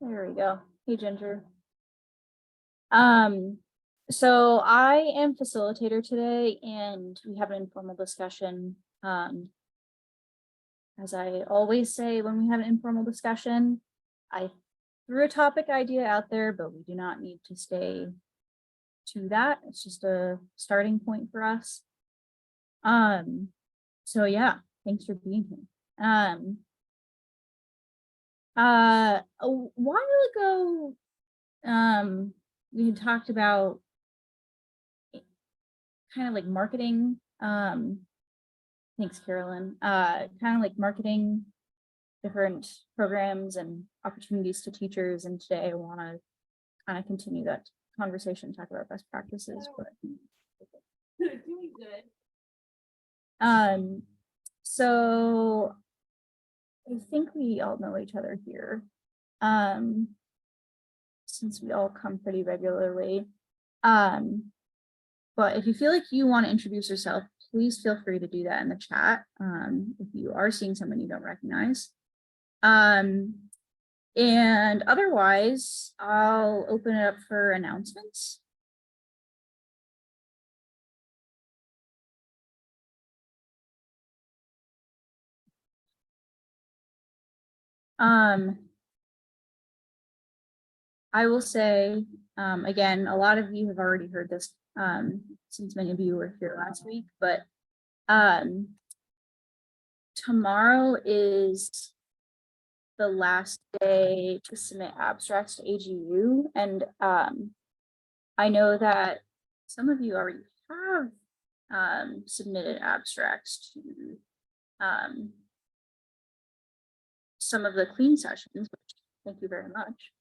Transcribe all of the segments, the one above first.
There we go. Hey, Ginger. So I am facilitator today, and we have an informal discussion. As I always say, when we have an informal discussion, I threw a topic idea out there, but we do not need to stay to that. It's just a starting point for us. So yeah, thanks for being here. A while ago, we had talked about kind of like marketing. Thanks, Carolyn. Kind of like marketing different programs and opportunities to teachers. And today I want to kind of continue that conversation, talk about best practices. But doing good. So I think we all know each other here. Since we all come pretty regularly. But if you feel like you want to introduce yourself, please feel free to do that in the chat. If you are seeing someone you don't recognize. And otherwise, I'll open it up for announcements. I will say, again, a lot of you have already heard this since many of you were here last week, but tomorrow is the last day to submit abstracts to AGU. And I know that some of you already have submitted abstracts to some of the CLEAN sessions, which thank you very much.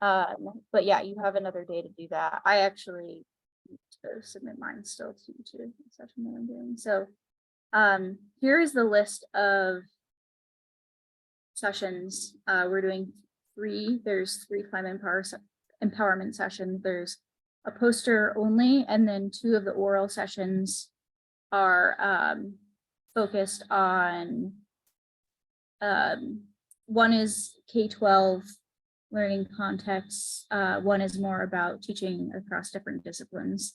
But yeah, you have another day to do that. I actually need to submit mine still to the session that I'm doing. So here is the list of sessions. We're doing 3. There's 3 climate empowerment sessions. There's a poster only, and then 2 of the oral sessions are focused on one is K-12 learning contexts. One is more about teaching across different disciplines.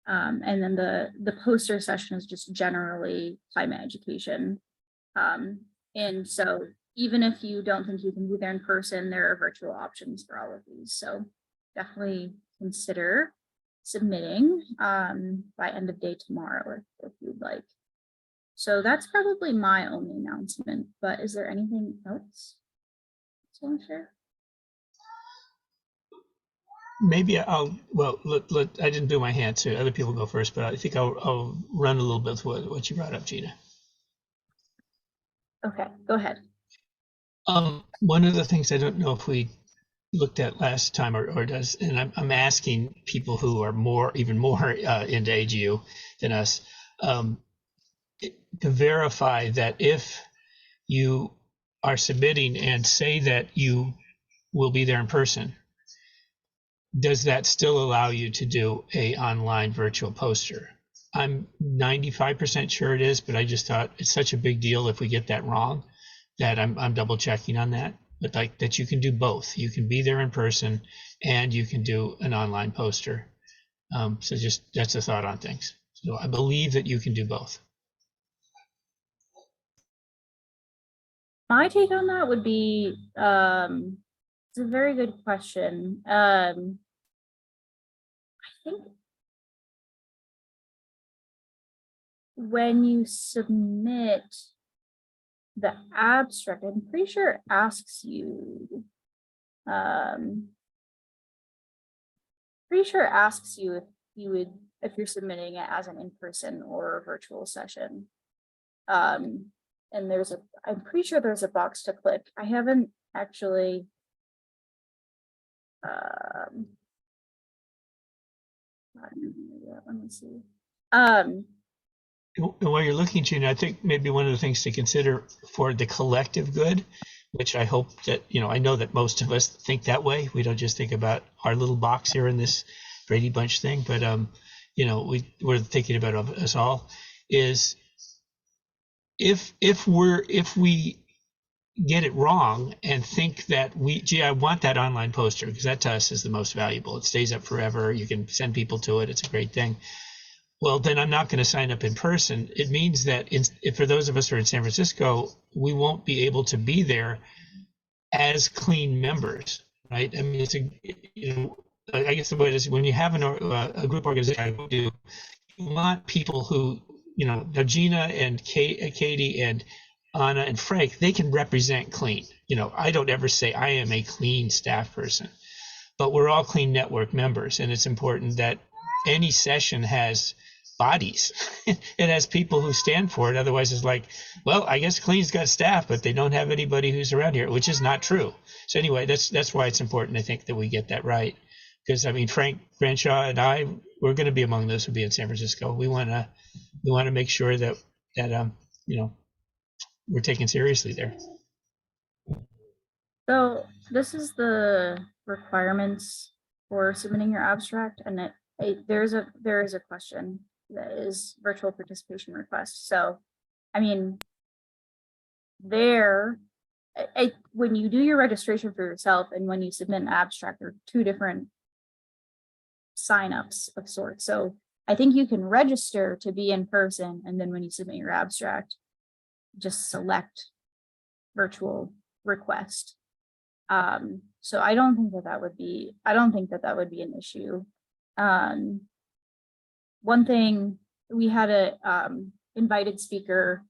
And then the poster session is just generally climate education. And so even if you don't think you can be there in person, there are virtual options for all of these. So definitely consider submitting by end of day tomorrow if you'd like. So that's probably my only announcement, but is there anything else you want to share? Maybe I'll, well, I didn't do my hand, so other people go first, but I think I'll run a little bit with what you brought up, Gina. Okay, go ahead. One of the things I don't know if we looked at last time or does, and I'm asking people who are even more into AGU than us, to verify that if you are submitting and say that you will be there in person, does that still allow you to do a online virtual poster? I'm 95% sure it is, but I just thought it's such a big deal if we get that wrong that I'm double checking on that. But like that you can do both. You can be there in person and you can do an online poster. So just that's a thought on things. So I believe that you can do both. My take on that would be, it's a very good question. I think when you submit the abstract, I'm pretty sure it asks you, if you would, if you're submitting it as an in-person or a virtual session. And I'm pretty sure there's a box to click. I haven't actually, let me see. While you're looking, Gina, I think maybe one of the things to consider for the collective good, which I hope that, I know that most of us think that way. We don't just think about our little box here in this Brady Bunch thing, but, we're thinking about us all, is if we get it wrong and think that gee, I want that online poster because that to us is the most valuable. It stays up forever. You can send people to it. It's a great thing. Well, then I'm not going to sign up in person. It means that for those of us who are in San Francisco, we won't be able to be there as CLEAN members, right? I mean, I guess the way it is when you have a group organization, you want people who, now Gina and Katie and Anna and Frank, they can represent CLEAN. I don't ever say I am a CLEAN staff person, but we're all CLEAN network members, and it's important that any session has bodies. It has people who stand for it. Otherwise, it's like, well, I guess CLEAN's got staff, but they don't have anybody who's around here, which is not true. So anyway, that's why it's important, I think, that we get that right. Because I mean, Frank Granshaw and I, we're going to be among those who be in San Francisco. We want to make sure that we're taken seriously there. So this is the requirements for submitting your abstract, and there is a question that is virtual participation request. So, I mean, when you do your registration for yourself and when you submit an abstract, there are two different signups of sorts. So I think you can register to be in person, and then when you submit your abstract, just select virtual request. So I don't think that would be an issue. One thing, we had a invited speaker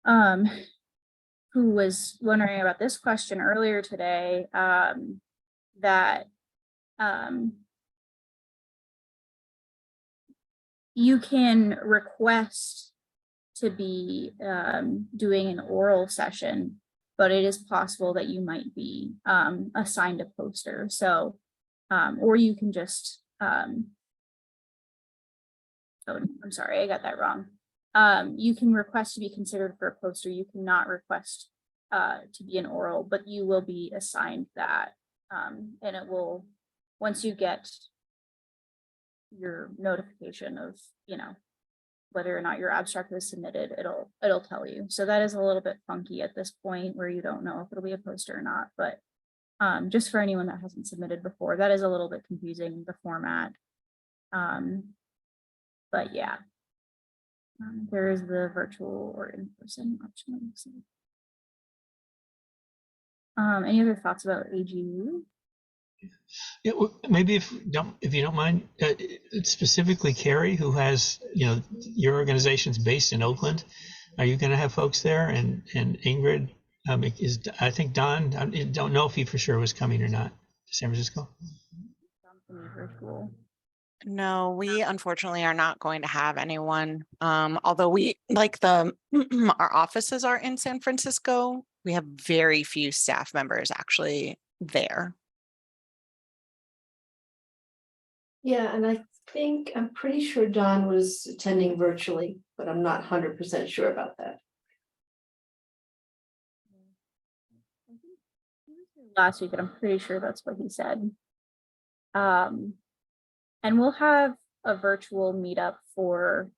who was wondering about this question earlier today, that you can request to be doing an oral session, but it is possible that you might be assigned a poster. So, or you can just, oh, I'm sorry, I got that wrong. You can request to be considered for a poster. You cannot request to be an oral, but you will be assigned that. And it will, once you get your notification of, whether or not your abstract was submitted, it'll tell you. So that is a little bit funky at this point where you don't know if it'll be a poster or not, but just for anyone that hasn't submitted before, that is a little bit confusing, the format. But yeah, there is the virtual or in-person option. Any other thoughts about AGU? Yeah, maybe if you don't mind, specifically Carrie, who has, your organization's based in Oakland. Are you going to have folks there? And Ingrid, I think Don, I don't know if he for sure was coming or not to San Francisco. Virtual. No, we unfortunately are not going to have anyone. Although we our offices are in San Francisco, we have very few staff members actually there. Yeah, and I'm pretty sure Don was attending virtually, but I'm not 100% sure about that. Last week, and I'm pretty sure that's what he said. And we'll have a virtual meetup for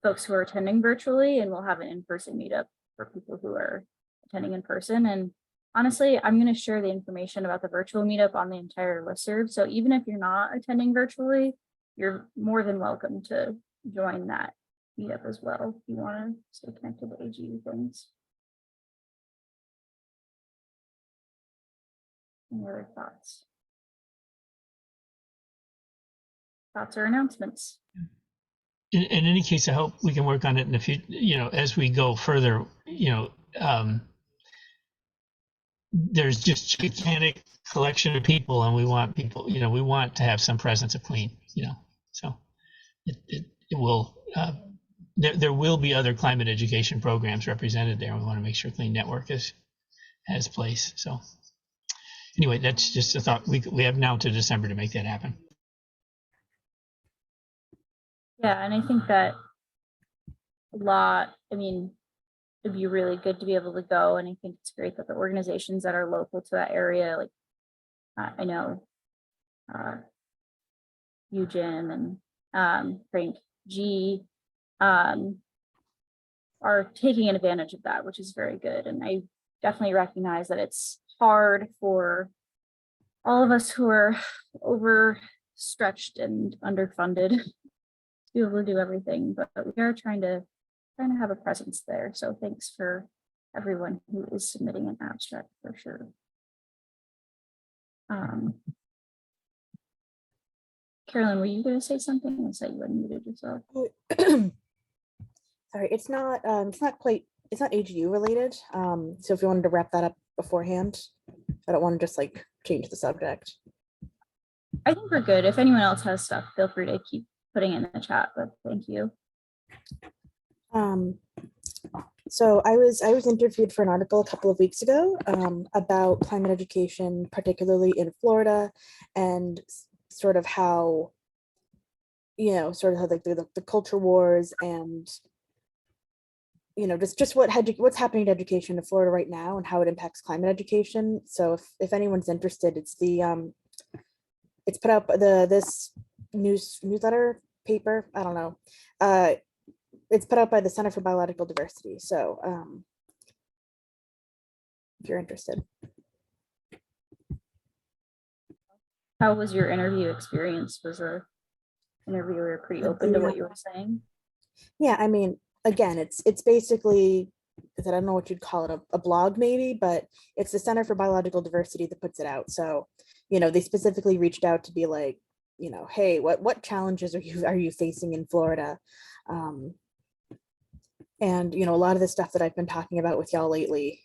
folks who are attending virtually, and we'll have an in-person meetup for people who are attending in person. And honestly, I'm going to share the information about the virtual meetup on the entire listserv. So even if you're not attending virtually, you're more than welcome to join that meetup as well if you want to stay connected to AGU things. Any other thoughts? Thoughts or announcements? In any case, I hope we can work on it in the future, as we go further, there's just a gigantic collection of people, and we want people, we want to have some presence of CLEAN, so it will, there will be other climate education programs represented there. We want to make sure CLEAN Network has place. So anyway, that's just a thought. We have now to December to make that happen. Yeah, and I think that it'd be really good to be able to go, and I think it's great that the organizations that are local to that area, like I know Eugen and Frank G are taking advantage of that, which is very good. And I definitely recognize that it's hard for all of us who are overstretched and underfunded to be able to do everything, but we are trying to have a presence there. So thanks for everyone who is submitting an abstract for sure. Carolyn, were you going to say something? I said you unmuted yourself. Sorry, it's not AGU related. So if you wanted to wrap that up beforehand, I don't want to just like change the subject. I think we're good. If anyone else has stuff, feel free to keep putting it in the chat, but thank you. So I was interviewed for an article a couple of weeks ago about climate education, particularly in Florida, and sort of how, you know, sort of how like the culture wars and, you know, just what's happening to education in Florida right now and how it impacts climate education. So if anyone's interested, it's it's put up this newsletter paper. I don't know. It's put out by the Center for Biological Diversity. So if you're interested. How was your interview experience? Was the interviewer pretty open to what you were saying? Yeah, I mean, again, it's basically, I don't know what you'd call it, a blog maybe, but it's the Center for Biological Diversity that puts it out. So, you know, they specifically reached out to be like, you know, hey, what challenges are you facing in Florida? And, you know, a lot of the stuff that I've been talking about with y'all lately,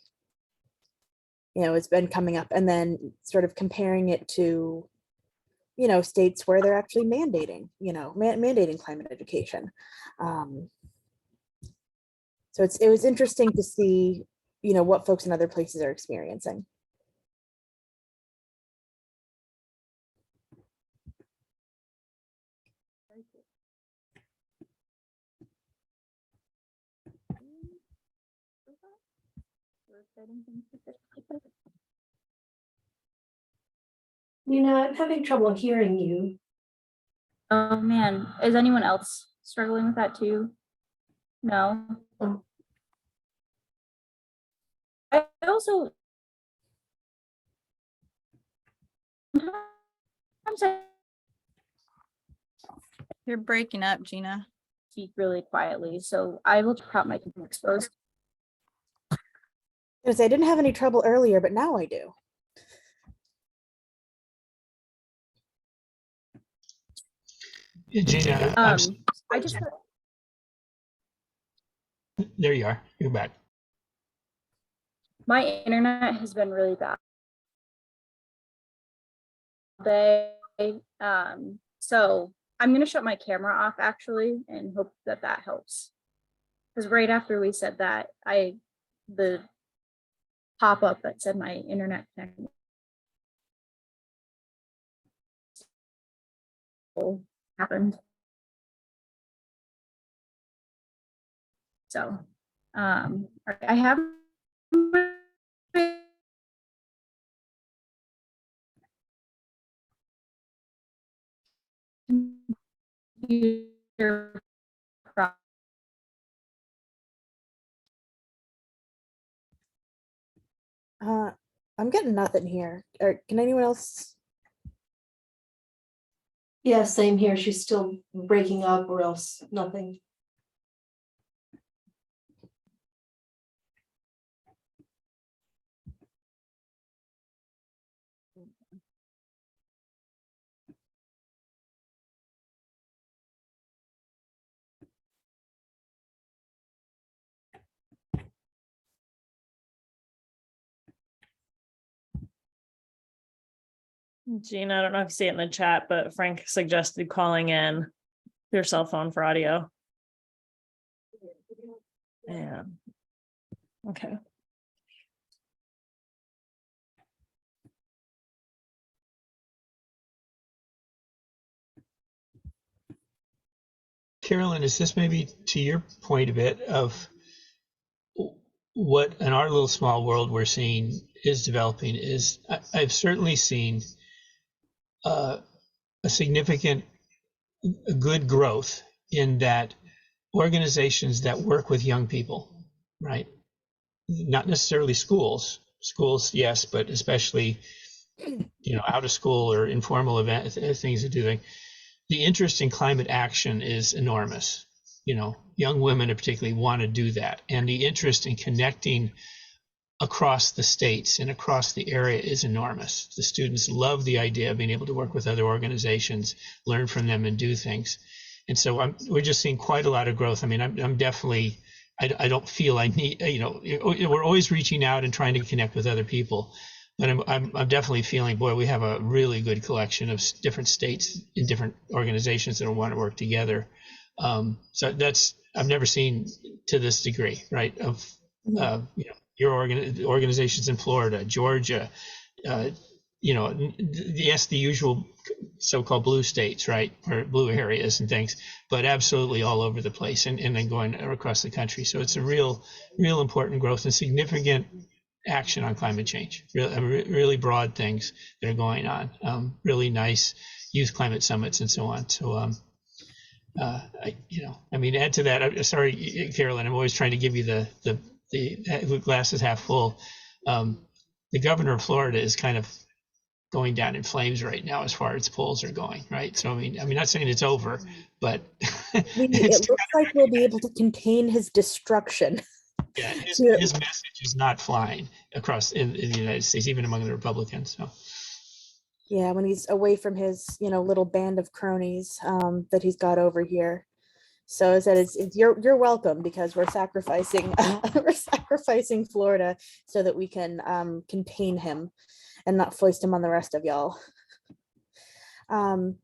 you know, it's been coming up, and then sort of comparing it to, you know, states where they're actually mandating, you know, mandating climate education. So it was interesting to see, you know, what folks in other places are experiencing. Nina, I'm having trouble hearing you. Oh man, is anyone else struggling with that too? No. Oh. I also sometimes You're breaking up, Gina. speak really quietly, so I will prop my computer exposed. I didn't have any trouble earlier, but now I do. Yeah, Gina, I just there you are. You're back. my internet has been really bad. So I'm gonna shut my camera off actually and hope that that helps. Because right after we said that, the pop-up that said my internet connection happened. So I have computer I'm getting nothing here. Or can anyone else? Yeah, same here. She's still breaking up or else nothing. Gina, I don't know if you see it in the chat, but Frank suggested calling in your cell phone for audio. Yeah. Okay. Carolyn, is this maybe to your point a bit of what in our little small world we're seeing is developing is I've certainly seen a significant good growth in that organizations that work with young people, right? not necessarily schools, yes, but especially, out of school or informal event things to do. The interest in climate action is enormous. Young women particularly want to do that, and the interest in connecting across the states and across the area is enormous. The students love the idea of being able to work with other organizations, learn from them, and do things. And so we're just seeing quite a lot of growth. I mean, I'm definitely, I don't feel I need, we're always reaching out and trying to connect with other people, but I'm definitely feeling, boy, we have a really good collection of different states and different organizations that want to work together. So I've never seen to this degree, right? Of, your organizations in Florida, Georgia, yes, the usual so-called blue states, right, or blue areas and things, but absolutely all over the place, and then going across the country. So it's a real important growth and significant action on climate change. Really broad things that are going on. Really nice youth climate summits and so on. So add to that. I'm sorry, Carolyn, I'm always trying to give you the glass is half full. The governor of Florida is kind of going down in flames right now as far as polls are going, right? So I'm not saying it's over, but it looks like we'll be able to contain his destruction. Yeah, his message is not flying across in the United States, even among the Republicans. So. Yeah, when he's away from his little band of cronies that he's got over here. So I said, you're welcome, because we're sacrificing Florida so that we can contain him and not foist him on the rest of y'all. I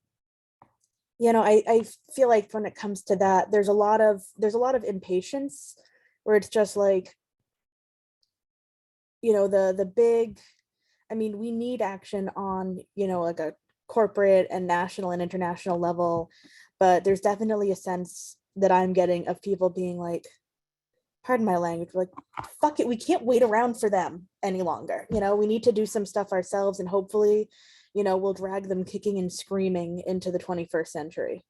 feel like when it comes to that, there's a lot of impatience where it's just like, the big, we need action on, like a corporate and national and international level, but there's definitely a sense that I'm getting of people being like, pardon my language, like, fuck it, we can't wait around for them any longer. We need to do some stuff ourselves, and hopefully, we'll drag them kicking and screaming into the 21st century.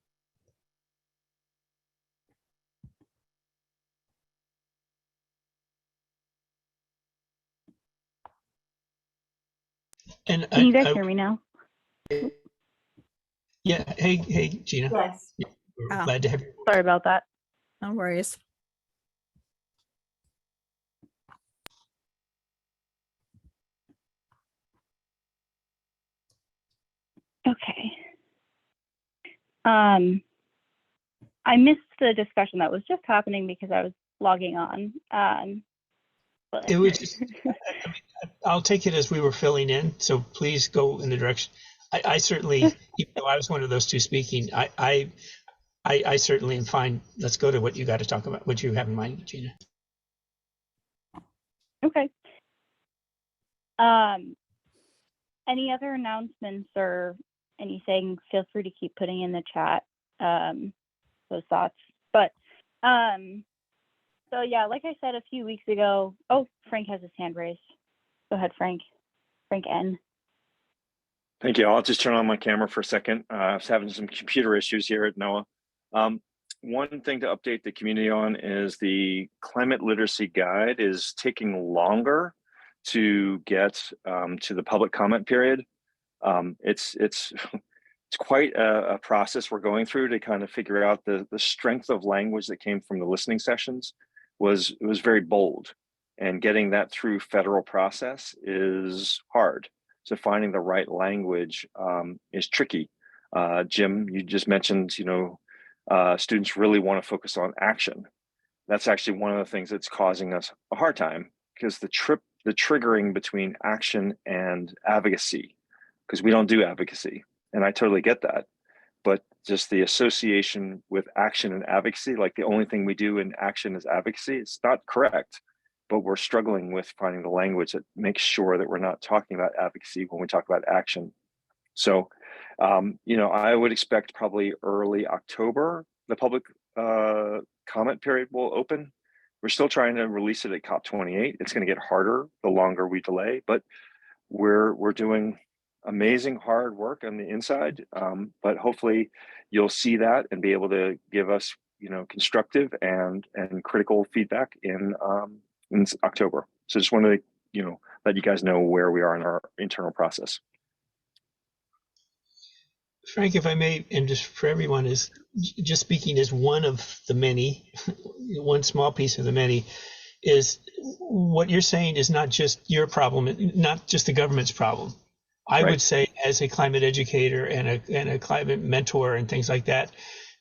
And can you guys hear me now? Yeah. Hey, Gina. Yes. We're glad to have you. Sorry about that. No worries. Okay. I missed the discussion that was just happening because I was logging on. But It was just, I'll take it as we were filling in, so please go in the direction. I certainly, even though I was one of those two speaking, I certainly am fine. Let's go to what you got to talk about, what you have in mind, Gina. Okay. Any other announcements or anything, feel free to keep putting in the chat those thoughts. But so yeah, like I said a few weeks ago, Frank has his hand raised. Go ahead, Frank. Frank N. Thank you. I'll just turn on my camera for a second. I was having some computer issues here at NOAA. One thing to update the community on is the climate literacy guide is taking longer to get to the public comment period. It's quite a process we're going through to kind of figure out the strength of language that came from the listening sessions was very bold, and getting that through federal process is hard. So finding the right language is tricky. Jim, you just mentioned, students really want to focus on action. That's actually one of the things that's causing us a hard time, because the triggering between action and advocacy, because we don't do advocacy, and I totally get that, but just the association with action and advocacy, like the only thing we do in action is advocacy, it's not correct. But we're struggling with finding the language that makes sure that we're not talking about advocacy when we talk about action. So, I would expect probably early October, the public comment period will open. We're still trying to release it at COP28. It's going to get harder the longer we delay, but we're doing amazing hard work on the inside. But hopefully you'll see that and be able to give us, constructive and critical feedback in in October. So just wanted to, let you guys know where we are in our internal process. Frank, if I may, and just for everyone, is just speaking as one of the many, one small piece of the many, is what you're saying is not just your problem, not just the government's problem. I would say, as a climate educator and a climate mentor and things like that,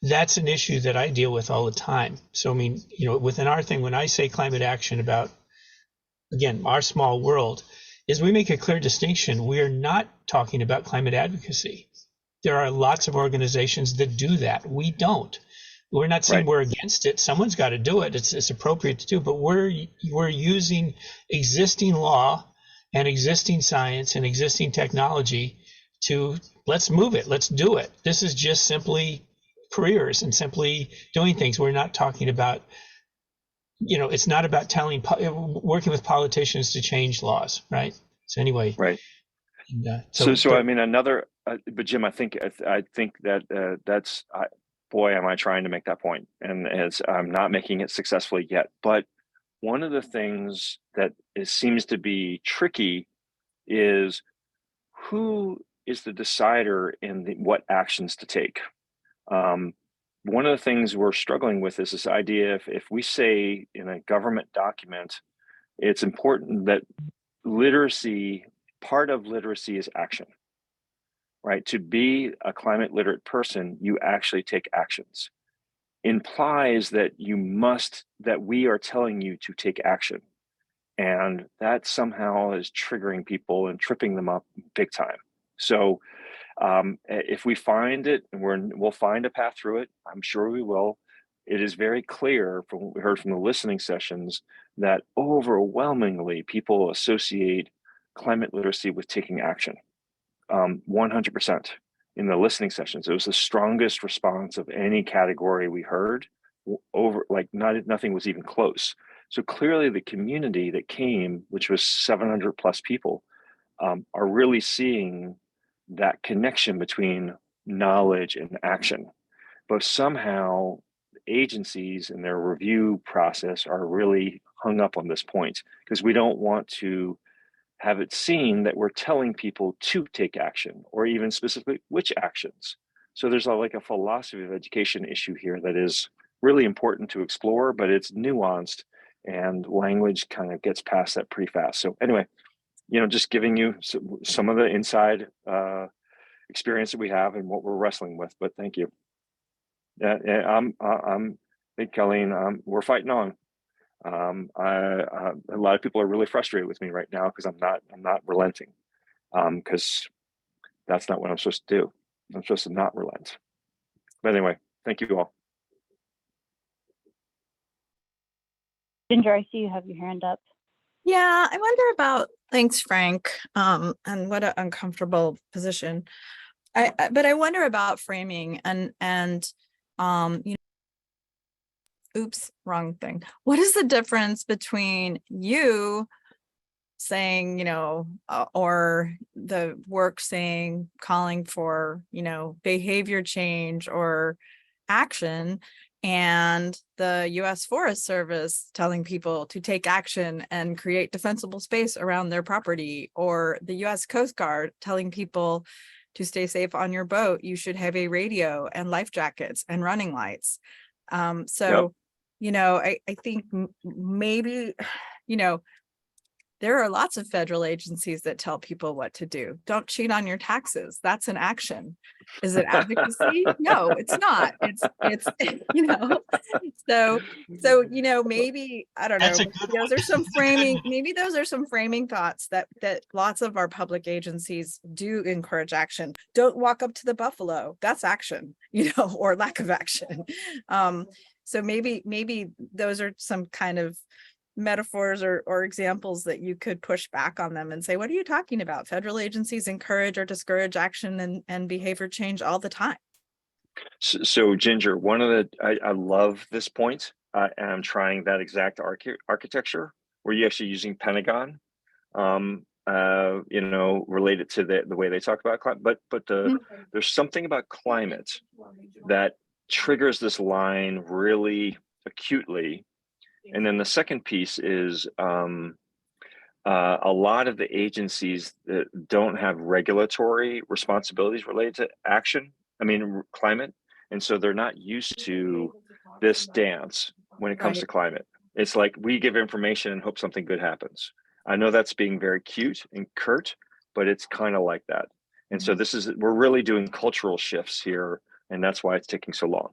that's an issue that I deal with all the time. So, I mean, within our thing, when I say climate action about, again, our small world, is we make a clear distinction. We are not talking about climate advocacy. There are lots of organizations that do that. We don't. We're not saying we're against it. Someone's got to do it. It's appropriate to do, but we're using existing law and existing science and existing technology to let's move it. Let's do it. This is just simply careers and simply doing things. We're not talking about, it's not about working with politicians to change laws, right? So anyway. Right. And, so I mean, but Jim, I think that that's, boy, am I trying to make that point, and I'm not making it successfully yet. But one of the things that seems to be tricky is who is the decider in what actions to take. One of the things we're struggling with is this idea, if we say in a government document, it's important that part of literacy is action, right? To be a climate literate person, you actually take actions. Implies that that we are telling you to take action. And that somehow is triggering people and tripping them up big time. So if we find it, and we'll find a path through it, I'm sure we will. It is very clear from what we heard from the listening sessions that overwhelmingly people associate climate literacy with taking action. 100% in the listening sessions. It was the strongest response of any category we heard. Nothing was even close. So clearly the community that came, which was 700 plus people, are really seeing that connection between knowledge and action. But somehow agencies in their review process are really hung up on this point because we don't want to have it seen that we're telling people to take action, or even specifically which actions. So there's like a philosophy of education issue here that is really important to explore, but it's nuanced and language kind of gets past that pretty fast. So anyway, just giving you some of the inside experience that we have and what we're wrestling with, but thank you. I'm Big Colleen, we're fighting on. A lot of people are really frustrated with me right now because I'm not relenting, because that's not what I'm supposed to do. I'm supposed to not relent. But anyway, thank you all. Ginger, I see you have your hand up. Yeah, I wonder about, thanks, Frank. And what an uncomfortable position. But I wonder about framing and oops, wrong thing. What is the difference between you saying, or the work saying, calling for, behavior change or action, and the U.S. Forest Service telling people to take action and create defensible space around their property, or the U.S. Coast Guard telling people to stay safe on your boat, you should have a radio and life jackets and running lights. I think maybe, there are lots of federal agencies that tell people what to do. Don't cheat on your taxes. That's an action. Is it advocacy? No, it's not. It's so maybe, I don't know, those are some framing thoughts that lots of our public agencies do encourage action. Don't walk up to the buffalo. That's action, or lack of action. So maybe those are some kind of metaphors or examples that you could push back on them and say, what are you talking about? Federal agencies encourage or discourage action and behavior change all the time. So Ginger, I love this point, and I'm trying that exact architecture where you're actually using Pentagon, related to the way they talk about climate, but there's something about climate that triggers this line really acutely And then the second piece is a lot of the agencies that don't have regulatory responsibilities related to climate. And so they're not used to this dance when it comes to climate. It's like we give information and hope something good happens. I know that's being very cute and curt, but it's kind of like that. And so we're really doing cultural shifts here, and that's why it's taking so long.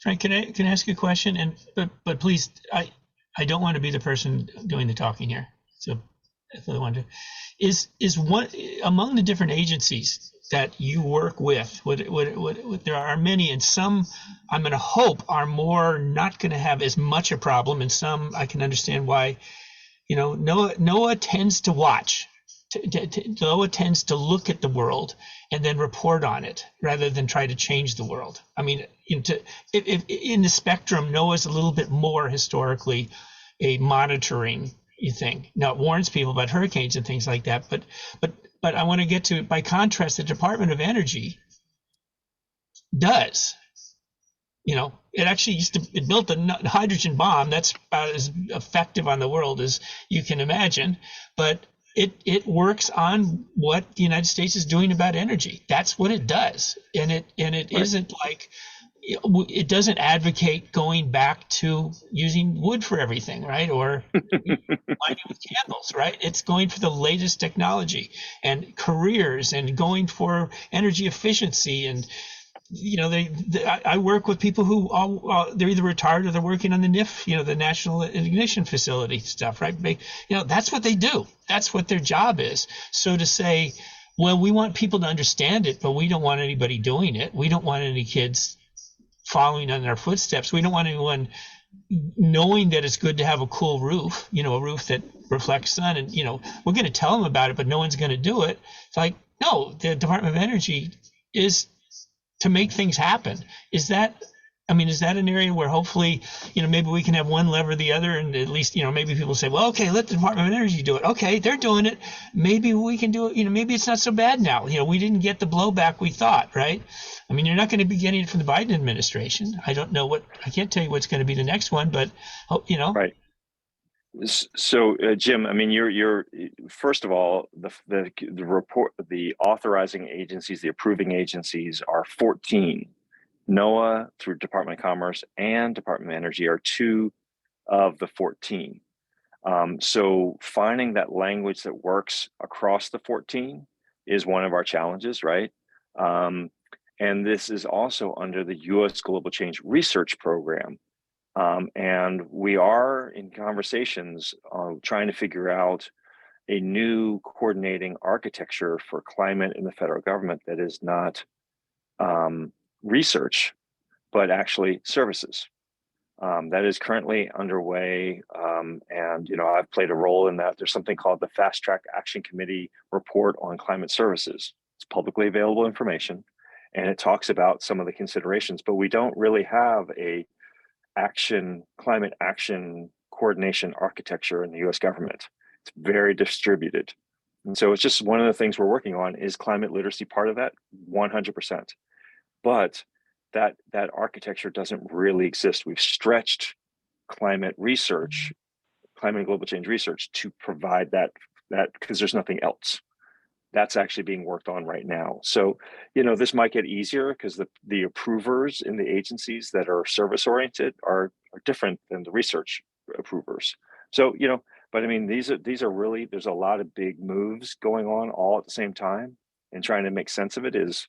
Frank, can I ask you a question? And but please, I don't want to be the person doing the talking here. So if I want to, is one among the different agencies that you work with, there are many, and some I'm going to hope are not going to have as much a problem, and some I can understand why. NOAA tends to watch. NOAA tends to look at the world and then report on it rather than try to change the world. I mean, if in the spectrum, NOAA is a little bit more historically a monitoring thing. Now, it warns people about hurricanes and things like that. But I want to get to, by contrast, the Department of Energy does. It actually it built a hydrogen bomb that's about as effective on the world as you can imagine, but it works on what the United States is doing about energy. That's what it does, and it right. Isn't like it doesn't advocate going back to using wood for everything, right? Or lighting with candles, right? It's going for the latest technology and careers and going for energy efficiency and. I work with people who they're either retired or they're working on the NIF, the National Ignition Facility stuff, right? That's what they do. That's what their job is. So to say, well, we want people to understand it, but we don't want anybody doing it. We don't want any kids following in their footsteps. We don't want anyone knowing that it's good to have a cool roof, a roof that reflects sun. And, we're going to tell them about it, but no one's going to do it. It's like, no, the Department of Energy is to make things happen. Is that an area where hopefully, maybe we can have one lever or the other, and at least, maybe people say, well, okay, let the Department of Energy do it. Okay, they're doing it. Maybe we can do it. Maybe it's not so bad now. We didn't get the blowback we thought, right? You're not going to be getting it from the Biden administration. I can't tell you what's going to be the next one, but, Right. So, Jim, you're first of all, the report, the authorizing agencies, the approving agencies are 14. NOAA through Department of Commerce and Department of Energy are 2 of the 14. So finding that language that works across the 14 is one of our challenges, right? And this is also under the U.S. Global Change Research Program. And we are in conversations trying to figure out a new coordinating architecture for climate in the federal government that is not research, but actually services. That is currently underway. And, I've played a role in that. There's something called the Fast Track Action Committee report on climate services. It's publicly available information, and it talks about some of the considerations, but we don't really have a climate action coordination architecture in the US government. It's very distributed. And so it's just one of the things we're working on. Is climate literacy part of that? 100%. But that architecture doesn't really exist. We've stretched climate research, climate and global change research to provide that because there's nothing else. That's actually being worked on right now. So, this might get easier because the approvers in the agencies that are service oriented are different than the research approvers. So, but these are really, there's a lot of big moves going on all at the same time, and trying to make sense of it is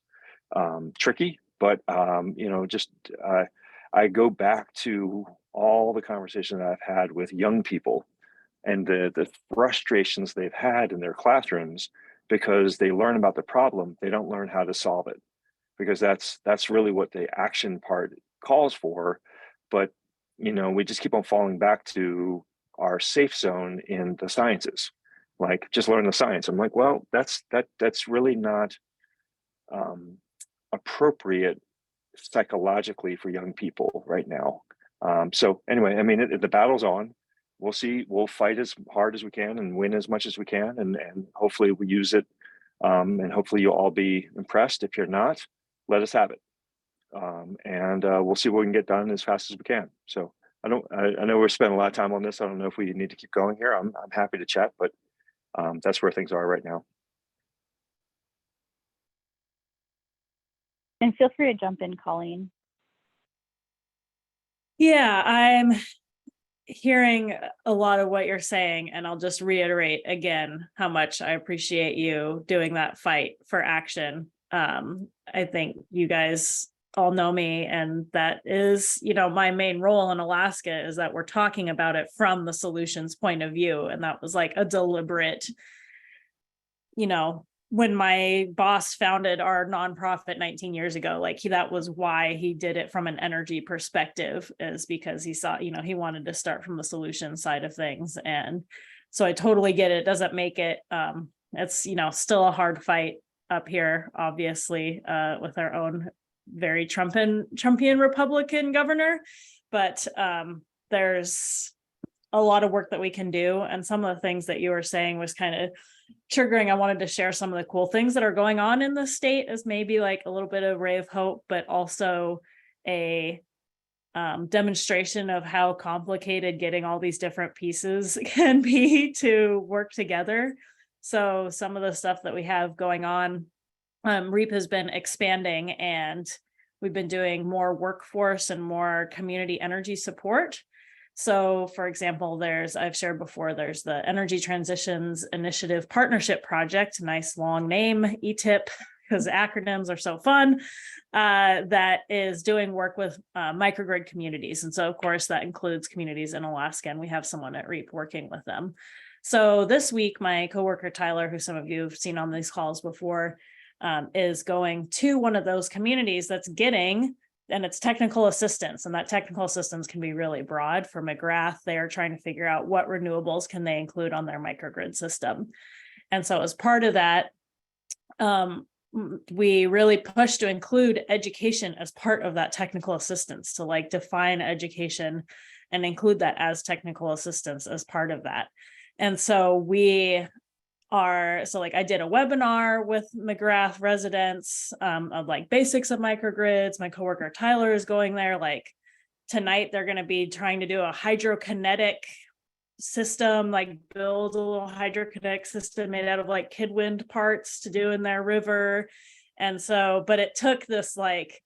tricky. But, I go back to all the conversations I've had with young people and the frustrations they've had in their classrooms, because they learn about the problem, they don't learn how to solve it, because that's really what the action part calls for. But we just keep on falling back to our safe zone in the sciences, like just learn the science. I'm like, well, that's really not appropriate psychologically for young people right now. So anyway, the battle's on. We'll see. We'll fight as hard as we can and win as much as we can, and hopefully we use it. And hopefully you'll all be impressed. If you're not, let us have it. And we'll see what we can get done as fast as we can. So I know we're spending a lot of time on this. I don't know if we need to keep going here. I'm happy to chat, but that's where things are right now. And feel free to jump in, Colleen. Yeah, I'm hearing a lot of what you're saying, and I'll just reiterate again how much I appreciate you doing that fight for action. I think you guys all know me, and that is, you know, my main role in Alaska is that we're talking about it from the solutions point of view. And that was like a deliberate, you know, when my boss founded our nonprofit 19 years ago, like that was why he did it from an energy perspective, is because he saw, you know, he wanted to start from the solution side of things. And so I totally get it. It doesn't make it, it's, you know, still a hard fight up here, obviously, with our own very Trumpian Republican governor, but there's a lot of work that we can do. And some of the things that you were saying was kind of triggering. I wanted to share some of the cool things that are going on in the state as maybe like a little bit of ray of hope, but also a demonstration of how complicated getting all these different pieces can be to work together. So some of the stuff that we have going on, REAP has been expanding, and we've been doing more workforce and more community energy support. So for example, I've shared before, there's the Energy Transitions Initiative Partnership Project, nice long name, ETIP, because acronyms are so fun, that is doing work with microgrid communities. And so of course that includes communities in Alaska, and we have someone at REAP working with them. So this week, my coworker Tyler, who some of you have seen on these calls before, is going to one of those communities that's getting, and it's technical assistance, and that technical assistance can be really broad. For McGrath, they are trying to figure out what renewables can they include on their microgrid system. And so as part of that, we really push to include education as part of that technical assistance, to like define education and include that as technical assistance as part of that. And so like I did a webinar with McGrath residents of like basics of microgrids. My coworker Tyler is going there. Like tonight, they're going to be trying to do a hydrokinetic system, like build a little hydrokinetic system made out of like kidwind parts to do in their river. And so, but it took this like,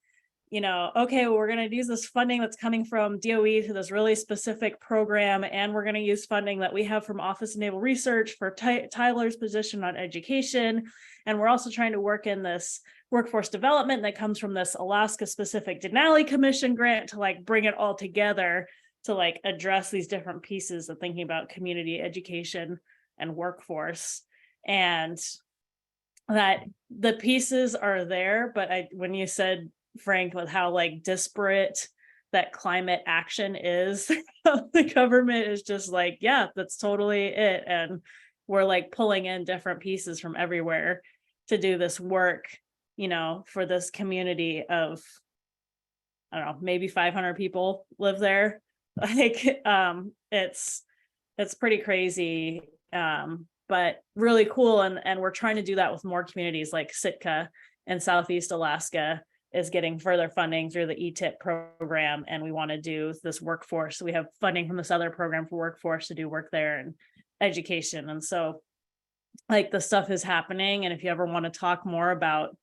you know, okay, well, we're going to use this funding that's coming from DOE to this really specific program, and we're going to use funding that we have from Office of Naval Research for Tyler's position on education. And we're also trying to work in this workforce development that comes from this Alaska specific Denali Commission grant to like bring it all together to like address these different pieces of thinking about community education and workforce. And that the pieces are there, but when you said, Frank, with how like disparate that climate action is, the government is just like, yeah, that's totally it. And we're like pulling in different pieces from everywhere to do this work, you know, for this community of, I don't know, maybe 500 people live there. Like, it's pretty crazy, but really cool. And we're trying to do that with more communities, like Sitka in Southeast Alaska is getting further funding through the ETIP program. And we want to do this workforce. We have funding from this other program for workforce to do work there and education. And so like the stuff is happening. And if you ever want to talk more about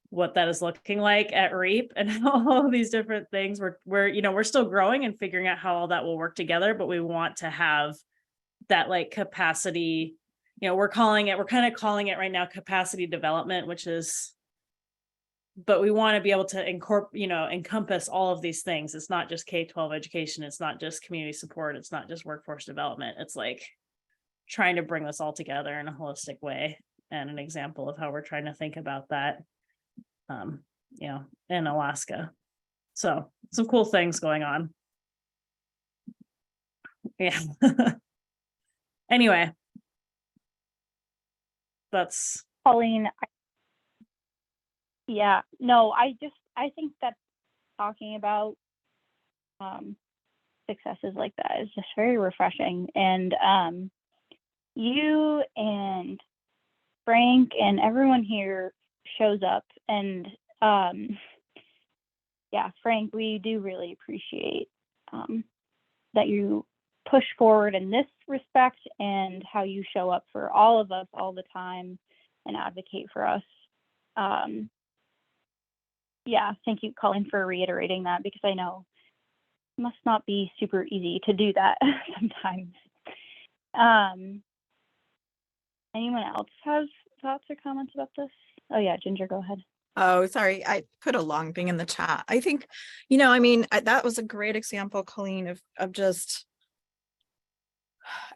what that is looking like at REAP and all these different things, we're still growing and figuring out how all that will work together, but we want to have that like capacity, you know, we're kind of calling it right now capacity development, but we want to be able to encompass all of these things. It's not just K-12 education. It's not just community support. It's not just workforce development. It's like trying to bring this all together in a holistic way, and an example of how we're trying to think about that, in Alaska. So some cool things going on. Yeah. Anyway, that's Colleen, yeah, no, I think that talking about successes like that is just very refreshing. And you and Frank and everyone here shows up, and yeah, Frank, we do really appreciate that you push forward in this respect and how you show up for all of us all the time and advocate for us. Yeah, thank you, Colleen, for reiterating that, because I know it must not be super easy to do that sometimes. Anyone else has thoughts or comments about this? Oh yeah, Ginger, go ahead. Oh, sorry. I put a long thing in the chat. I think, you know, I mean, that was a great example, Colleen, of just,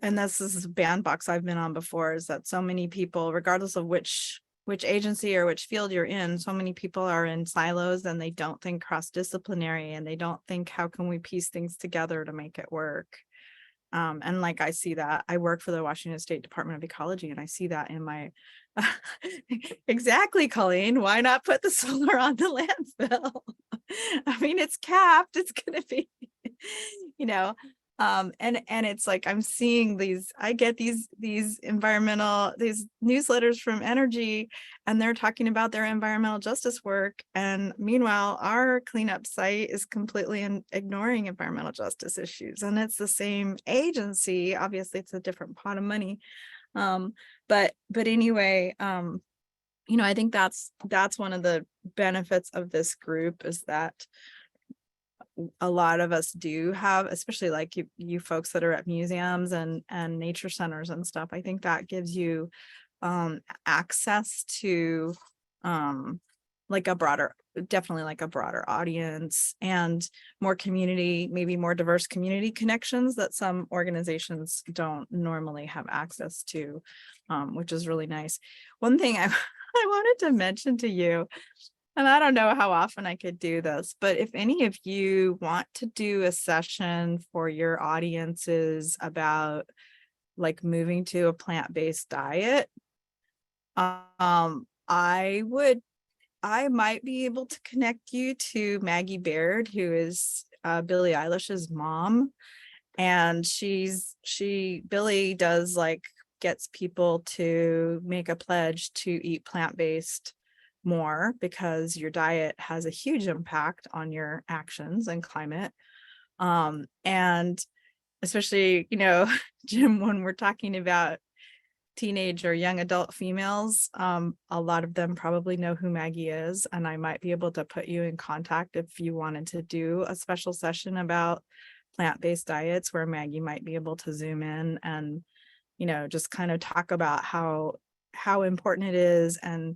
and this is a bandbox I've been on before, is that so many people, regardless of which agency or which field you're in, so many people are in silos and they don't think cross-disciplinary, and they don't think, how can we piece things together to make it work? And like, I see that. I work for the Washington State Department of Ecology, and I see that in my exactly, Colleen. Why not put the solar on the landfill? I mean, it's capped. It's gonna be, you know, and it's like, I'm seeing these, I get these environmental, these newsletters from Energy, and they're talking about their environmental justice work. And meanwhile, our cleanup site is completely ignoring environmental justice issues. And it's the same agency. Obviously, it's a different pot of money. But anyway, you know, I think that's one of the benefits of this group, is that a lot of us do have, especially like you folks that are at museums and nature centers and stuff. I think that gives you access to like a broader, definitely like a broader audience, and more community, maybe more diverse community connections that some organizations don't normally have access to, which is really nice. One thing I wanted to mention to you, and I don't know how often I could do this, but if any of you want to do a session for your audiences about like moving to a plant-based diet, I might be able to connect you to Maggie Baird, who is Billie Eilish's mom. And Billie does like, gets people to make a pledge to eat plant-based more, because your diet has a huge impact on your actions and climate. And especially, you know, Jim, when we're talking about teenage or young adult females, a lot of them probably know who Maggie is, and I might be able to put you in contact if you wanted to do a special session about plant-based diets, where Maggie might be able to zoom in and, you know, just kind of talk about how important it is, and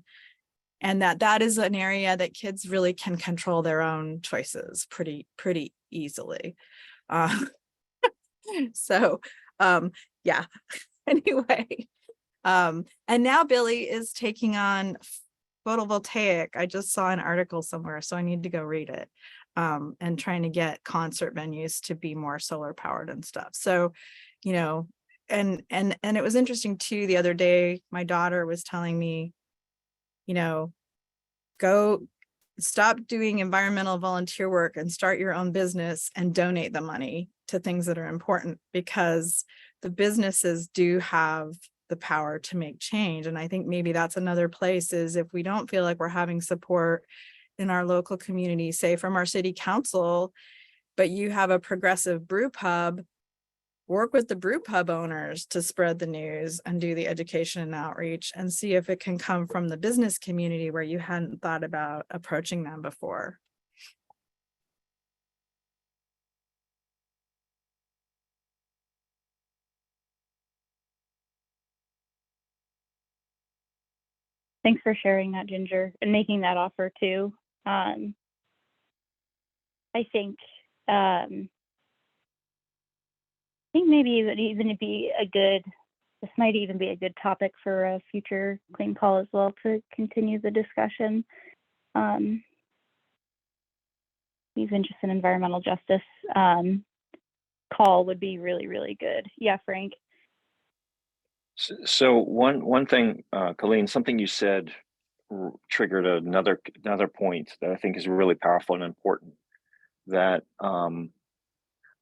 that is an area that kids really can control their own choices pretty easily. So yeah, anyway. And now Billie is taking on photovoltaic. I just saw an article somewhere, so I need to go read it. And trying to get concert venues to be more solar powered and stuff. So, you know, and it was interesting too, the other day, my daughter was telling me, you know, go stop doing environmental volunteer work and start your own business and donate the money to things that are important, because the businesses do have the power to make change. And I think maybe that's another place, is if we don't feel like we're having support in our local community, say from our city council, but you have a progressive brew pub, work with the brew pub owners to spread the news and do the education and outreach, and see if it can come from the business community where you hadn't thought about approaching them before. Thanks for sharing that, Ginger, and making that offer too. I think maybe even it'd be a good, this might even be a good topic for a future Clean Call as well, to continue the discussion. Even just an environmental justice call would be really, really good. Yeah, Frank. So one thing, Colleen, something you said triggered another point that I think is really powerful and important. That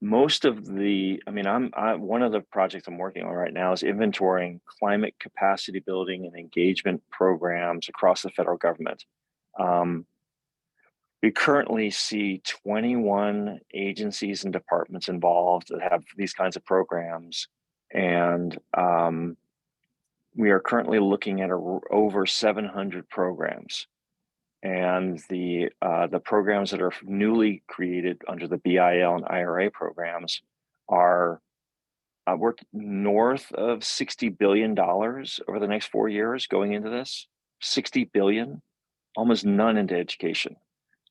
most of the, I mean, one of the projects I'm working on right now is inventorying climate capacity building and engagement programs across the federal government. we currently see 21 agencies and departments involved that have these kinds of programs. And we are currently looking at over 700 programs. And the programs that are newly created under the BIL and IRA programs are we're north of $60 billion over the next 4 years going into this. 60 billion, almost none into education.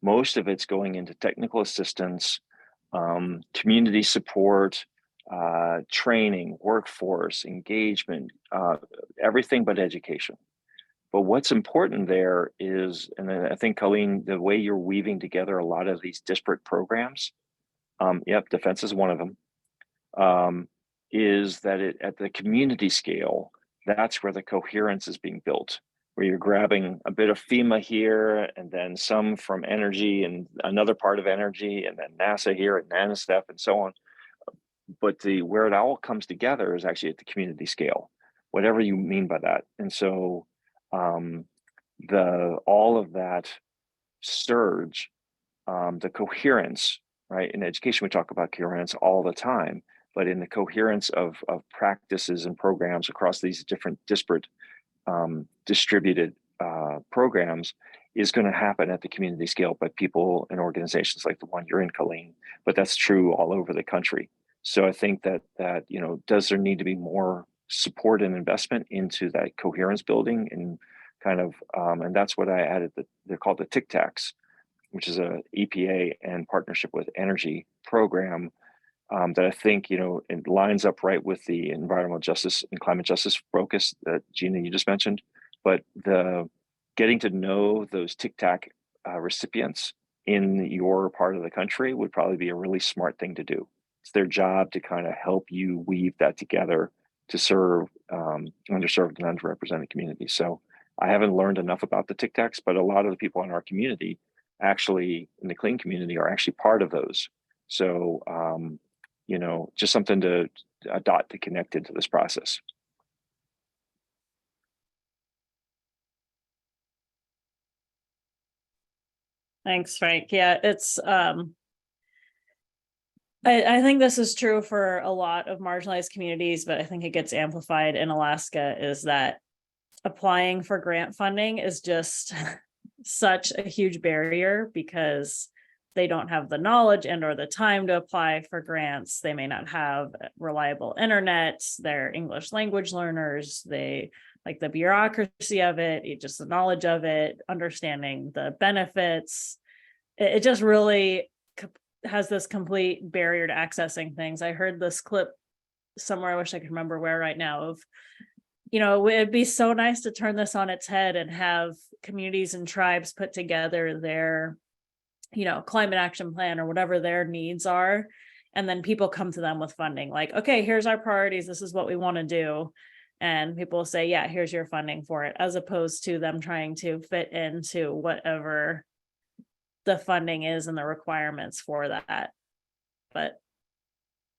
Most of it's going into technical assistance, community support, training, workforce, engagement, everything but education. But what's important there is, and I think, Colleen, the way you're weaving together a lot of these disparate programs, yep, defense is one of them, is that at the community scale, that's where the coherence is being built, where you're grabbing a bit of FEMA here, and then some from energy and another part of energy, and then NASA here and NanoStep and so on. But where it all comes together is actually at the community scale, whatever you mean by that. And so all of that surge, the coherence, right? In education, we talk about coherence all the time, but in the coherence of practices and programs across these different disparate distributed programs is going to happen at the community scale by people and organizations like the one you're in, Colleen, but that's true all over the country. So I think that does there need to be more support and investment into that coherence building and kind of, and that's what I added, they're called the Tic Tacs, which is a EPA and partnership with energy program that I think, it lines up right with the environmental justice and climate justice focus that Gina, you just mentioned. But getting to know those Tic Tac recipients in your part of the country would probably be a really smart thing to do. It's their job to kind of help you weave that together to serve underserved and underrepresented communities. So I haven't learned enough about the Tic Tacs, but a lot of the people in our community, actually in the CLEAN community, are actually part of those. So, just something to a dot to connect into this process. Thanks, Frank. Yeah, it's I think this is true for a lot of marginalized communities, but I think it gets amplified in Alaska, is that applying for grant funding is just such a huge barrier because they don't have the knowledge and or the time to apply for grants. They may not have reliable internet. They're English language learners. They like the bureaucracy of it, just the knowledge of it, understanding the benefits. It just really has this complete barrier to accessing things. I heard this clip somewhere, I wish I could remember where right now, of it'd be so nice to turn this on its head and have communities and tribes put together their climate action plan or whatever their needs are, and then people come to them with funding, like, okay, here's our priorities, this is what we want to do, and people will say, yeah, here's your funding for it, as opposed to them trying to fit into whatever the funding is and the requirements for that. But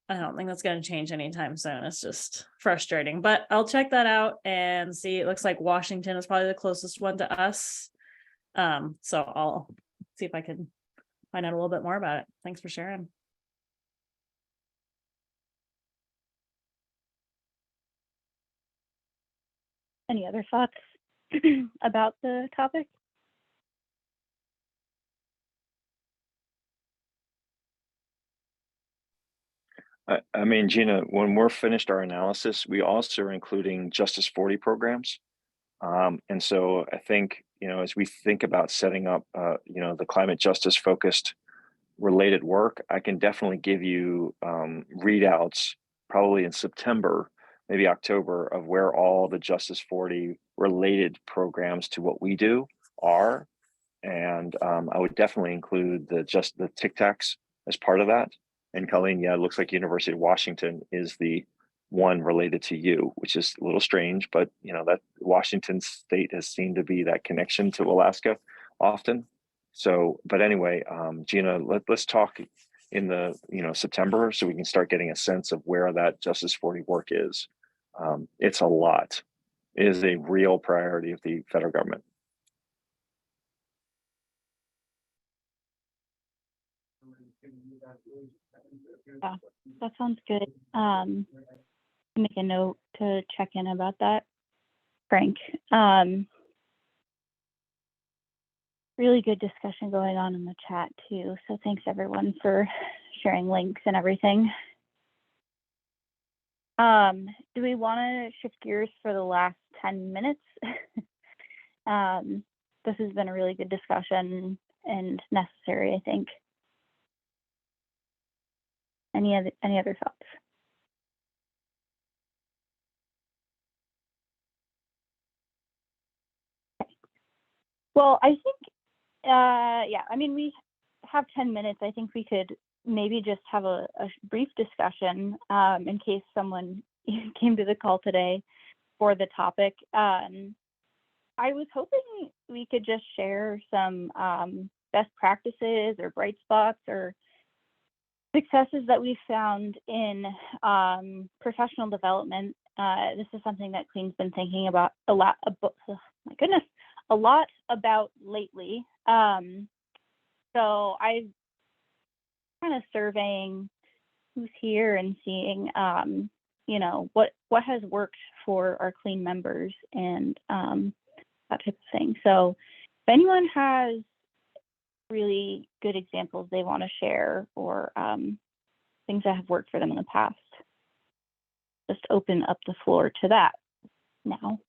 I don't think that's going to change anytime soon. It's just frustrating, but I'll check that out and see. It looks like Washington is probably the closest one to us. So I'll see if I can find out a little bit more about it. Thanks for sharing. Any other thoughts about the topic? I mean, Gina, when we're finished our analysis, we also are including Justice 40 programs. And so I think, as we think about setting up, the climate justice focused related work, I can definitely give you readouts probably in September, maybe October, of where all the Justice 40 related programs to what we do are. And I would definitely include the Tic Tacs as part of that. And Colleen, yeah, it looks like University of Washington is the one related to you, which is a little strange, but that Washington state has seemed to be that connection to Alaska often. So, but anyway, Gina, let's talk in the September, so we can start getting a sense of where that Justice 40 work is. It's a lot. It is a real priority of the federal government. Yeah, that sounds good. Make a note to check in about that, Frank. Really good discussion going on in the chat too. So thanks everyone for sharing links and everything. Do we want to shift gears for the last 10 minutes? This has been a really good discussion and necessary, I think. Any other thoughts? Okay. Well, I think, yeah, I mean, we have 10 minutes. I think we could maybe just have a brief discussion in case someone came to the call today for the topic. I was hoping we could just share some best practices or bright spots or successes that we found in professional development. This is something that CLEAN's been thinking about a lot. Oh my goodness, a lot about lately. So I've kind of surveying who's here and seeing, you know, what has worked for our CLEAN members and that type of thing. So if anyone has really good examples they want to share or things that have worked for them in the past, just open up the floor to that now.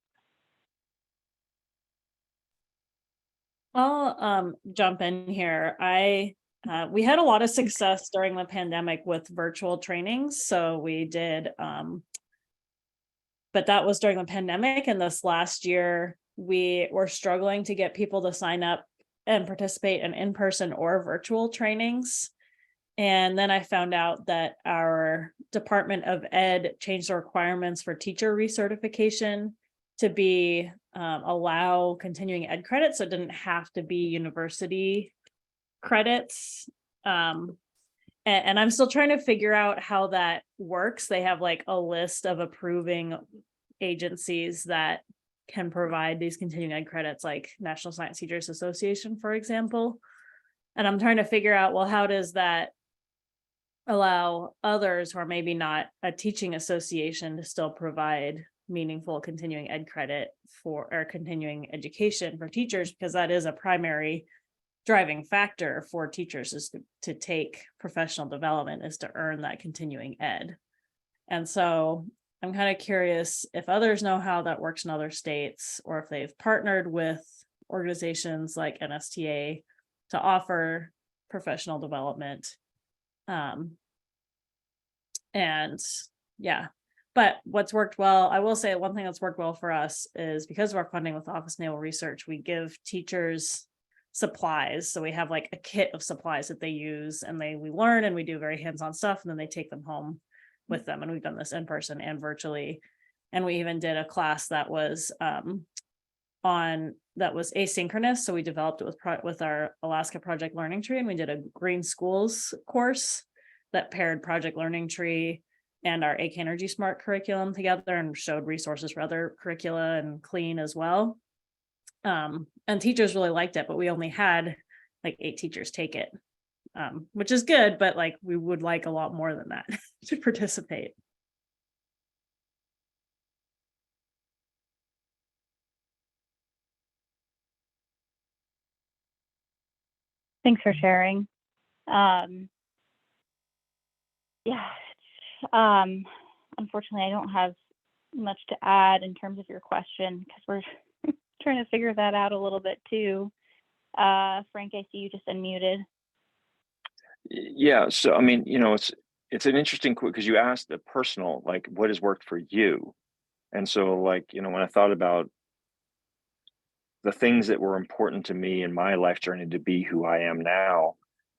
I'll jump in here. We had a lot of success during the pandemic with virtual trainings. So we did, but that was during the pandemic. And this last year, we were struggling to get people to sign up and participate in in-person or virtual trainings. And then I found out that our Department of Ed changed the requirements for teacher recertification to be allow continuing ed credits. So it didn't have to be university credits. And I'm still trying to figure out how that works. They have like a list of approving agencies that can provide these continuing ed credits, like National Science Teachers Association, for example. And I'm trying to figure out, well, how does that allow others who are maybe not a teaching association to still provide meaningful continuing ed credit for or continuing education for teachers, because that is a primary driving factor for teachers is to take professional development is to earn that continuing ed. And so I'm kind of curious if others know how that works in other states, or if they've partnered with organizations like NSTA to offer professional development. And yeah, but what's worked well, I will say one thing that's worked well for us is because of our funding with Office of Naval Research, we give teachers supplies. So we have like a kit of supplies that they use, and we learn and we do very hands-on stuff, and then they take them home with them. And we've done this in person and virtually. And we even did a class that was asynchronous. So we developed it with our Alaska Project Learning Tree, and we did a Green Schools course that paired Project Learning Tree and our AK Energy Smart curriculum together and showed resources for other curricula and CLEAN as well. And teachers really liked it, but we only had like 8 teachers take it, which is good, but like we would like a lot more than that to participate. Thanks for sharing. Yeah, unfortunately, I don't have much to add in terms of your question because we're trying to figure that out a little bit too. Frank, I see you just unmuted. Yeah, so I mean, you know, it's an interesting because you asked the personal, like what has worked for you. And so like, you know, when I thought about the things that were important to me in my life journey to be who I am now,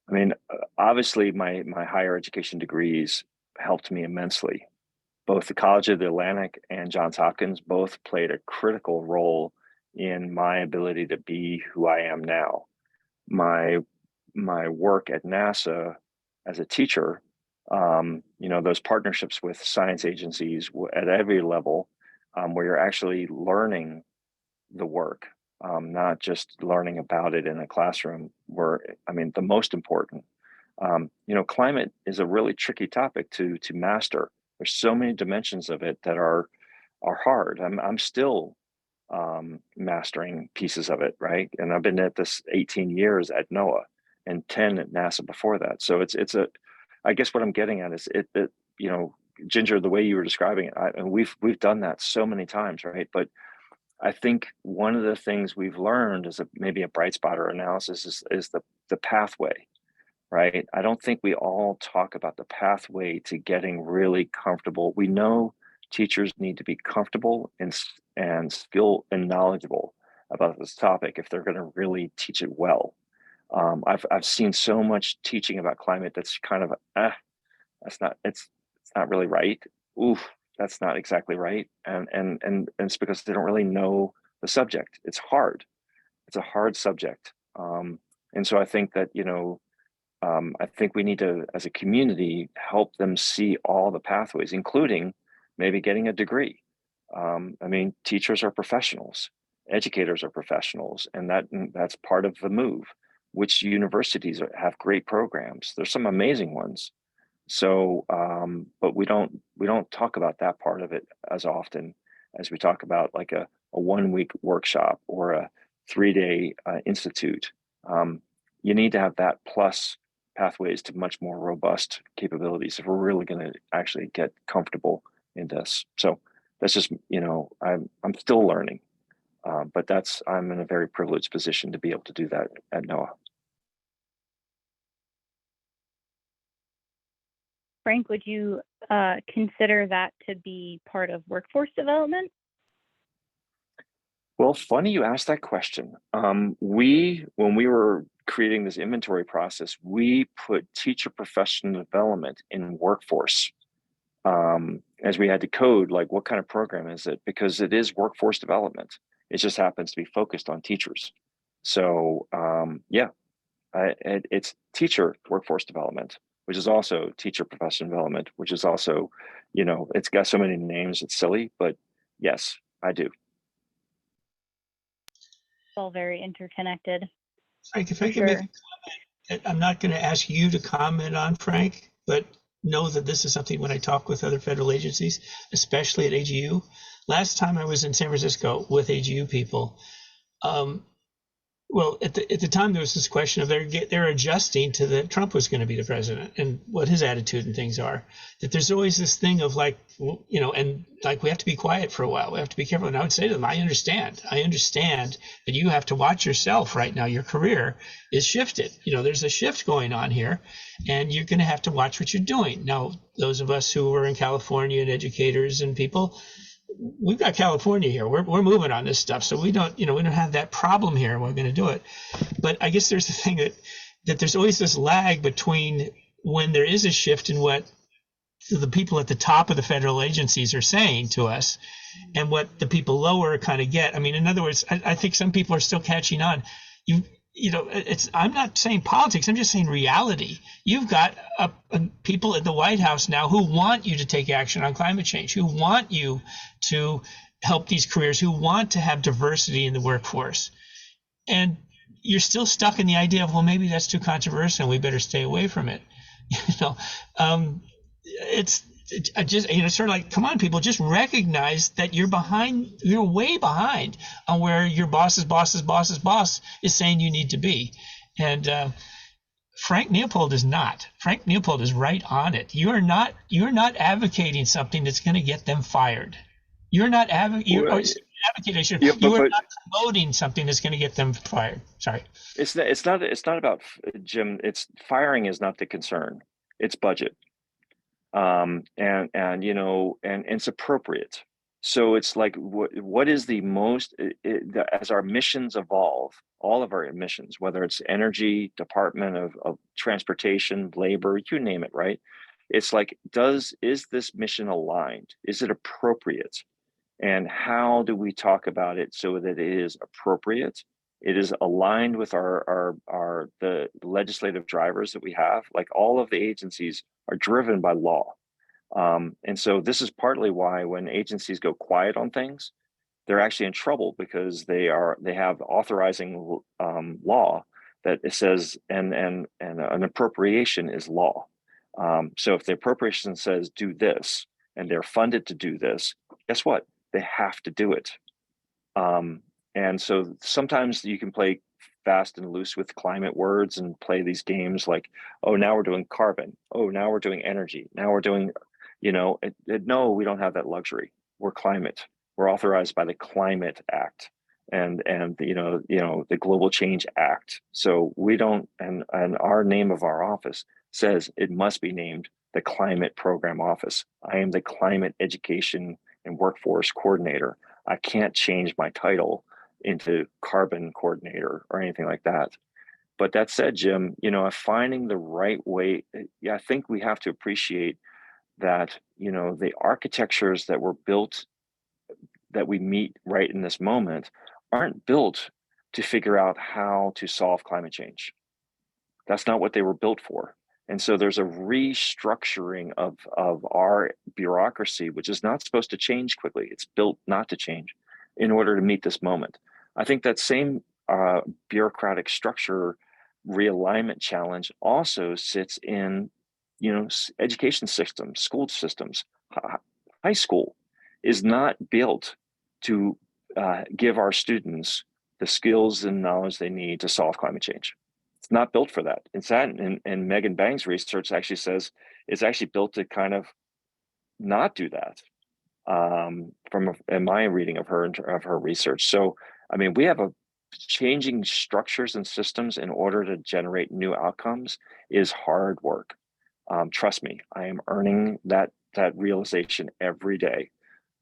I mean, obviously my higher education degrees helped me immensely. Both the College of the Atlantic and Johns Hopkins both played a critical role in my ability to be who I am now. My work at NASA as a teacher, you know, those partnerships with science agencies at every level, where you're actually learning the work, not just learning about it in a classroom, were, I mean, the most important. You know, climate is a really tricky topic to master. There's so many dimensions of it that are hard. I'm still mastering pieces of it, right? And I've been at this 18 years at NOAA and 10 at NASA before that. So it's a, I guess what I'm getting at is it you know, Ginger, the way you were describing it, and we've done that so many times, right? But I think one of the things we've learned is maybe a bright spot or analysis is the pathway, right? I don't think we all talk about the pathway to getting really comfortable. We know teachers need to be comfortable and skilled and knowledgeable about this topic if they're going to really teach it well. I've seen so much teaching about climate that's kind of that's not it's not really right. Oof, that's not exactly right, and it's because they don't really know the subject. It's hard. It's a hard subject, and so I think that, you know, I think we need to, as a community, help them see all the pathways, including maybe getting a degree. I mean, teachers are professionals, educators are professionals, and that's part of the move. Which universities have great programs? There's some amazing ones. So, but we don't talk about that part of it as often as we talk about like a 1 week workshop or a 3-day institute. You need to have that plus pathways to much more robust capabilities if we're really going to actually get comfortable in this. So that's just, you know, I'm still learning, but I'm in a very privileged position to be able to do that at NOAA. Frank, would you consider that to be part of workforce development? Well, funny you asked that question. When we were creating this inventory process, we put teacher professional development in workforce, as we had to code like what kind of program is it, because it is workforce development. It just happens to be focused on teachers. So yeah, it's teacher workforce development, which is also teacher professional development, which is also, you know, it's got so many names, it's silly, but yes, I do. It's all very interconnected. Frank, if I can make a comment, I'm not going to ask you to comment on, Frank, but know that this is something when I talk with other federal agencies, especially at AGU. Last time I was in San Francisco with AGU people, well, at the time there was this question of they're adjusting to that Trump was going to be the president and what his attitude and things are. That there's always this thing of like, you know, and like we have to be quiet for a while. We have to be careful. And I would say to them, I understand that you have to watch yourself right now. Your career is shifted. You know, there's a shift going on here, and you're going to have to watch what you're doing. Now, those of us who are in California and educators and people, we've got California here. We're moving on this stuff. So we don't have that problem here. We're going to do it. But I guess there's the thing that there's always this lag between when there is a shift in what the people at the top of the federal agencies are saying to us and what the people lower kind of get. I mean, in other words, I think some people are still catching on. You know, I'm not saying politics. I'm just saying reality. You've got people at the White House now who want you to take action on climate change, who want you to help these careers, who want to have diversity in the workforce. And you're still stuck in the idea of, well, maybe that's too controversial and we better stay away from it. You know, I just, you know, sort of like, come on, people, just recognize that you're way behind on where your boss's is saying you need to be. And Frank Leopold is not. Frank Leopold is right on it. You're not advocating something that's going to get them fired. You're not advocating. You are not promoting something that's going to get them fired. Sorry. It's not about, Jim. It's firing is not the concern. It's budget. And you know, and it's appropriate. So it's like, what is the most, as our missions evolve, all of our missions, whether it's energy, Department of Transportation, labor, you name it, right? It's like, is this mission aligned? Is it appropriate? And how do we talk about it so that it is appropriate? It is aligned with the legislative drivers that we have. Like, all of the agencies are driven by law. And so this is partly why when agencies go quiet on things, they're actually in trouble, because they have authorizing law that it says, and an appropriation is law. So if the appropriation says do this, and they're funded to do this, guess what? They have to do it. And so sometimes you can play fast and loose with climate words and play these games like, oh, now we're doing carbon. Oh, now we're doing energy. Now we're doing, no, we don't have that luxury. We're climate. We're authorized by the Climate Act and the Global Change Act. So we don't, and our name of our office says it must be named the Climate Program Office. I am the Climate Education and Workforce Coordinator. I can't change my title into Carbon Coordinator or anything like that. But that said, Jim, finding the right way, I think we have to appreciate that, the architectures that were built, that we meet right in this moment, aren't built to figure out how to solve climate change. That's not what they were built for. And so there's a restructuring of our bureaucracy, which is not supposed to change quickly. It's built not to change in order to meet this moment. I think that same bureaucratic structure realignment challenge also sits in, education systems, school systems. High school is not built to give our students the skills and knowledge they need to solve climate change. It's not built for that. It's that, and Megan Bang's research actually says it's actually built to kind of not do that. In my reading of her research. So, I mean, we have changing structures and systems in order to generate new outcomes is hard work. Trust me, I am earning that realization every day.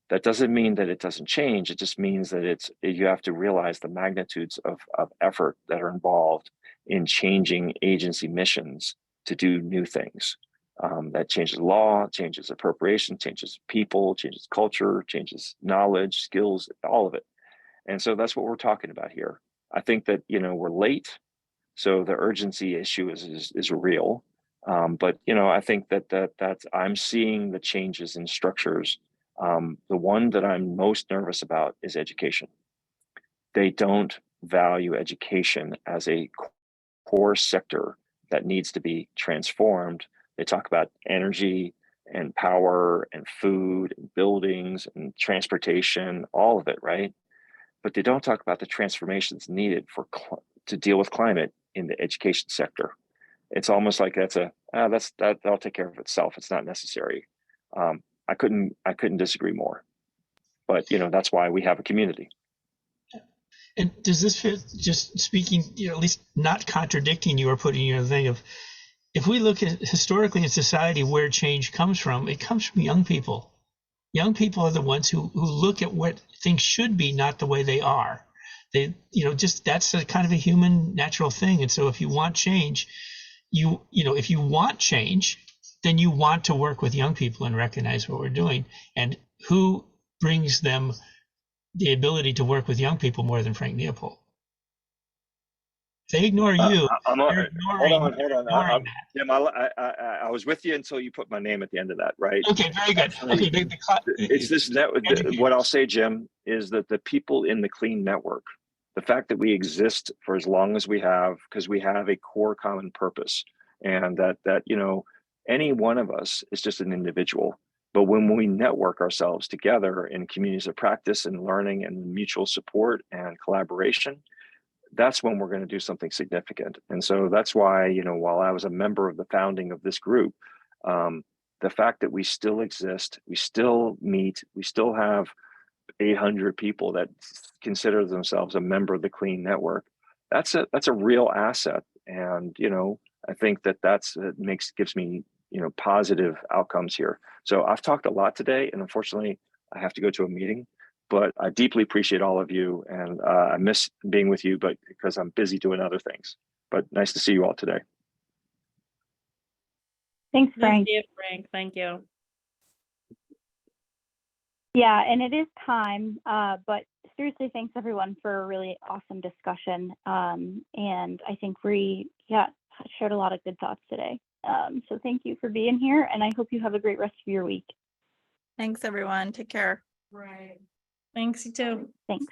That doesn't mean that it doesn't change. It just means that you have to realize the magnitudes of effort that are involved in changing agency missions to do new things. That changes law, changes appropriation, changes people, changes culture, changes knowledge, skills, all of it. And so that's what we're talking about here. I think that, we're late. So the urgency issue is real. But, I think that's I'm seeing the changes in structures. The one that I'm most nervous about is education. They don't value education as a core sector that needs to be transformed. They talk about energy and power and food and buildings and transportation, all of it, right? But they don't talk about the transformations needed to deal with climate in the education sector. It's almost like that'll take care of itself. It's not necessary. I couldn't disagree more. But that's why we have a community. And does this fit, just speaking, at least not contradicting you or putting you in the thing of, if we look at historically in society where change comes from, it comes from young people. Young people are the ones who look at what things should be, not the way they are. They, that's a kind of a human natural thing. And so if you want change, if you want change, then you want to work with young people and recognize what we're doing. And who brings them the ability to work with young people more than Frank Neopold? If they ignore you, hold on. Tim, I was with you until you put my name at the end of that, right? Okay, very good. Okay, it's this what I'll say, Jim, is that the people in the CLEAN network, the fact that we exist for as long as we have, because we have a core common purpose, and that any one of us is just an individual. But when we network ourselves together in communities of practice and learning and mutual support and collaboration, that's when we're going to do something significant. And so that's why, while I was a member of the founding of this group, the fact that we still exist, we still meet, we still have 800 people that consider themselves a member of the CLEAN network, that's a real asset. And, I think that gives me, positive outcomes here. So I've talked a lot today, and unfortunately I have to go to a meeting, but I deeply appreciate all of you, and I miss being with you, but because I'm busy doing other things. But nice to see you all today. Thanks, Frank. Thank you, Frank. Thank you. Yeah, and it is time, but seriously, thanks everyone for a really awesome discussion. And I think we shared a lot of good thoughts today. So thank you for being here, and I hope you have a great rest of your week. Thanks, everyone. Take care. Right. Thanks, you too. Thanks.